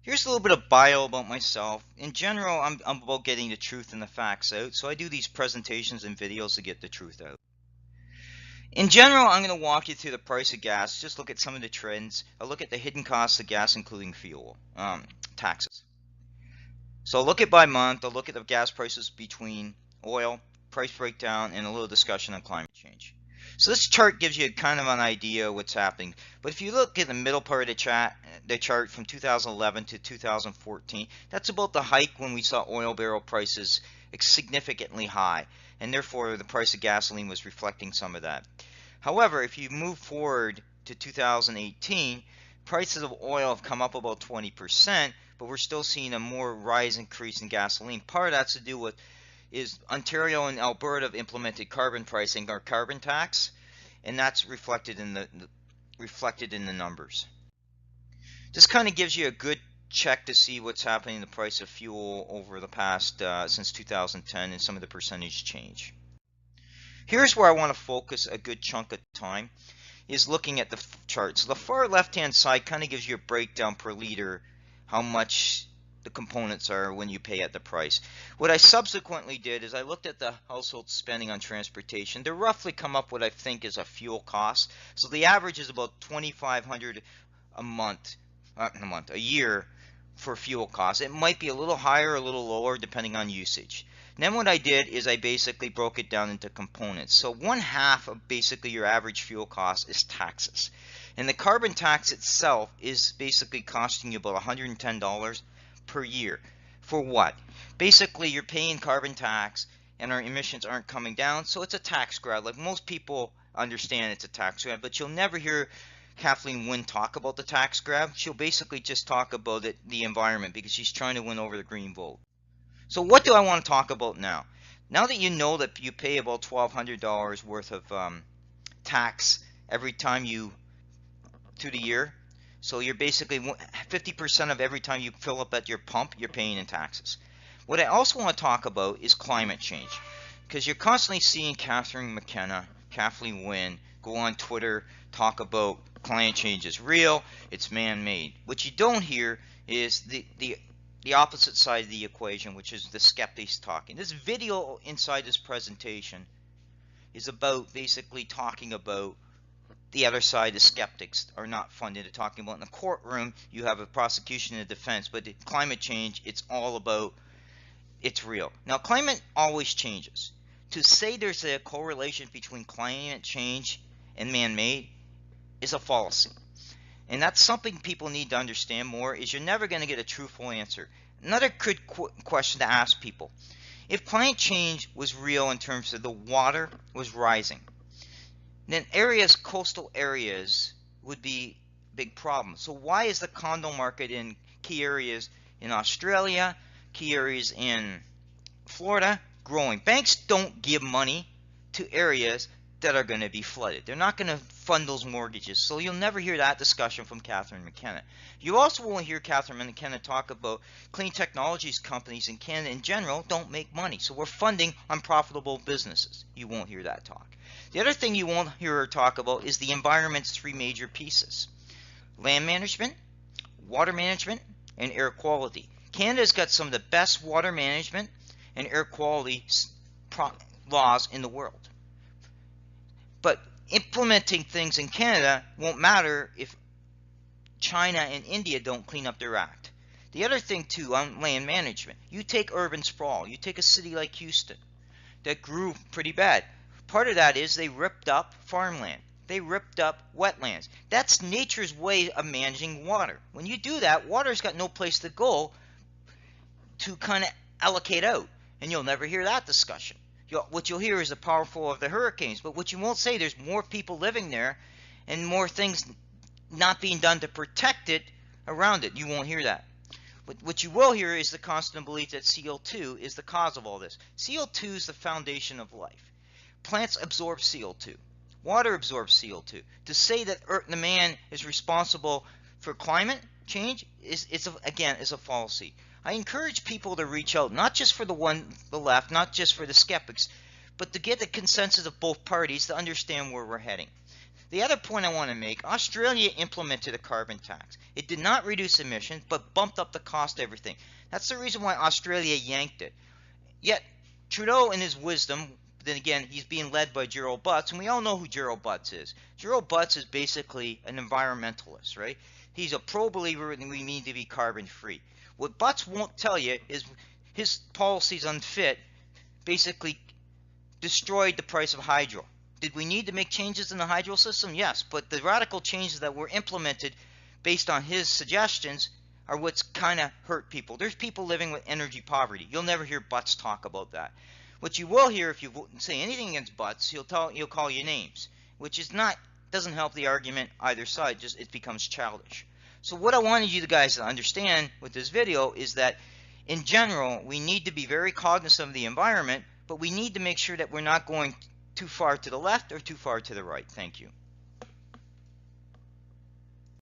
Here's a little bit of bio about myself. In general, I'm about getting the truth and the facts out, so I do these presentations and videos to get the truth out. In general, I'm going to walk you through the price of gas, just look at some of the trends. I'll look at the hidden costs of gas, including fuel, taxes. So I'll look at by month, I'll look at the gas prices between oil, price breakdown, and a little discussion on climate change. So this chart gives you kind of an idea of what's happening. But if you look at the middle part of the chart from 2011 to 2014, that's about the hike when we saw oil barrel prices significantly high. And therefore, the price of gasoline was reflecting some of that. However, if you move forward to 2018, prices of oil have come up about 20%, but we're still seeing a more increase in gasoline. Part of that's to do with is Ontario and Alberta have implemented carbon pricing or carbon tax, and that's reflected in the numbers. This kind of gives you a good check to see what's happening in the price of fuel over the past since 2010 and some of the percentage change. Here's where I want to focus a good chunk of time is looking at the chart. So the far left hand side kind of gives you a breakdown per liter how much the components are when you pay at the price. What I subsequently did is I looked at the household spending on transportation. They roughly come up what I think is a fuel cost. So the average is about $2,500 a year for fuel costs. It might be a little higher or a little lower depending on usage. And then what I did is I basically broke it down into components. So 1/2 of basically your average fuel cost is taxes. And the carbon tax itself is basically costing you about $110 per year. For what? Basically, you're paying carbon tax and our emissions aren't coming down, so it's a tax grab. Like most people understand it's a tax grab, but you'll never hear Kathleen Wynne talk about the tax grab. She'll basically just talk about the environment because she's trying to win over the green vote. So what do I want to talk about now? Now that you know that you pay about $1,200 worth of tax every time through the year, so you're basically 50% of every time you fill up at your pump, you're paying in taxes. What I also want to talk about is climate change, because you're constantly seeing Catherine McKenna, Kathleen Wynne go on Twitter, talk about climate change is real, it's man-made. What you don't hear is the opposite side of the equation, which is the skeptics talking. This video inside this presentation is about basically talking about the other side. The skeptics are not funded to talking about in the courtroom. You have a prosecution and a defense, but climate change, it's all about it's real. Now, climate always changes. To say there's a correlation between climate change and man-made is a fallacy. And that's something people need to understand more, is you're never going to get a truthful answer. Another good question to ask people. If climate change was real in terms of the water was rising, then coastal areas would be a big problem. So why is the condo market in key areas in Australia, key areas in Florida growing? Banks don't give money to areas that are going to be flooded. They're not going to fund those mortgages. So you'll never hear that discussion from Catherine McKenna. You also won't hear Catherine McKenna talk about clean technologies companies in Canada in general don't make money. So we're funding unprofitable businesses. You won't hear that talk. The other thing you won't hear her talk about is the environment's 3 major pieces: land management, water management, and air quality. Canada's got some of the best water management and air quality laws in the world. But implementing things in Canada won't matter if China and India don't clean up their act. The other thing too on land management, you take urban sprawl, you take a city like Houston that grew pretty bad. Part of that is they ripped up farmland. They ripped up wetlands. That's nature's way of managing water. When you do that, water's got no place to go to kind of allocate out. And you'll never hear that discussion. What you'll hear is the powerful of the hurricanes. But what you won't say, there's more people living there and more things not being done to protect it around it. You won't hear that. But what you will hear is the constant belief that CO2 is the cause of all this. CO2 is the foundation of life. Plants absorb CO2. Water absorbs CO2. To say that the man is responsible for climate change is a fallacy. I encourage people to reach out, not just for the left, not just for the skeptics, but to get the consensus of both parties to understand where we're heading. The other point I want to make, Australia implemented a carbon tax. It did not reduce emissions, but bumped up the cost of everything. That's the reason why Australia yanked it. Yet, Trudeau, in his wisdom, then again, he's being led by Gerald Butts, and we all know who Gerald Butts is. Gerald Butts is basically an environmentalist, right? He's a pro-believer that we need to be carbon-free. What Butts won't tell you is his policies unfit basically destroyed the price of hydro. Did we need to make changes in the hydro system? Yes, but the radical changes that were implemented based on his suggestions are what's kind of hurt people. There's people living with energy poverty. You'll never hear Butts talk about that. What you will hear if you say anything against Butts, he'll call you names, which is not doesn't help the argument either side. Just it becomes childish. So what I wanted you guys to understand with this video is that in general we need to be very cognizant of the environment, but we need to make sure that we're not going too far to the left or too far to the right. Thank you.